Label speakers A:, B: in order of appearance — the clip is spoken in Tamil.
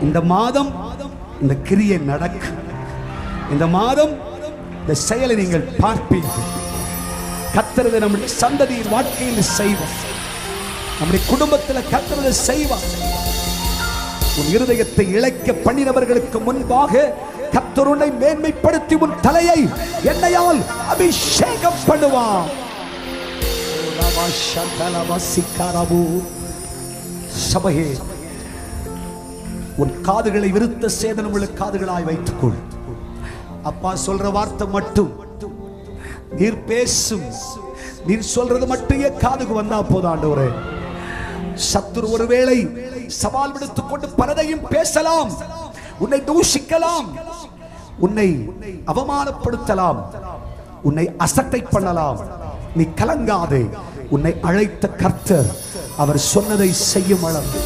A: இந்த மாதம் இந்த கிரியை நடக்கும். இந்த மாதம் இந்த செயலை நீங்கள் பார்ப்பீர்கள். கர்த்தர் நம்முடைய சந்ததியின் வாழ்க்கையில் செய்வார். நம்முடைய குடும்பத்தில் கர்த்தர் செய்வார். உன் இருதயத்தை இழைக்க பண்ணினவர்களுக்கு முன்பாக கர்த்தர் உன்னை மேன்மைப்படுத்தி உன் தலையை எண்ணெயால் அபிஷேகம் பண்ணுவார். சபையே, உன் காதுகளை விருத்த சேதனமுள்ள காதுகளாய் வைத்துக்கொள். அப்பா சொல்ற வார்த்தை மட்டும் நீர் பேசும், நீர் சொல்றது மட்டும் என் காதுக்கு வந்தா போதும் ஆண்டவரே. சத்துரு ஒருவேளை சவால் விடுத்துக் கொண்டு பலதையும் பேசலாம், உன்னை தூஷிக்கலாம், உன்னை அவமானப்படுத்தலாம், உன்னை அசட்டை பண்ணலாம். நீ கலங்காதே. உன்னை அழைத்த கர்த்தர் அவர் சொன்னதை செய்யும் அளவு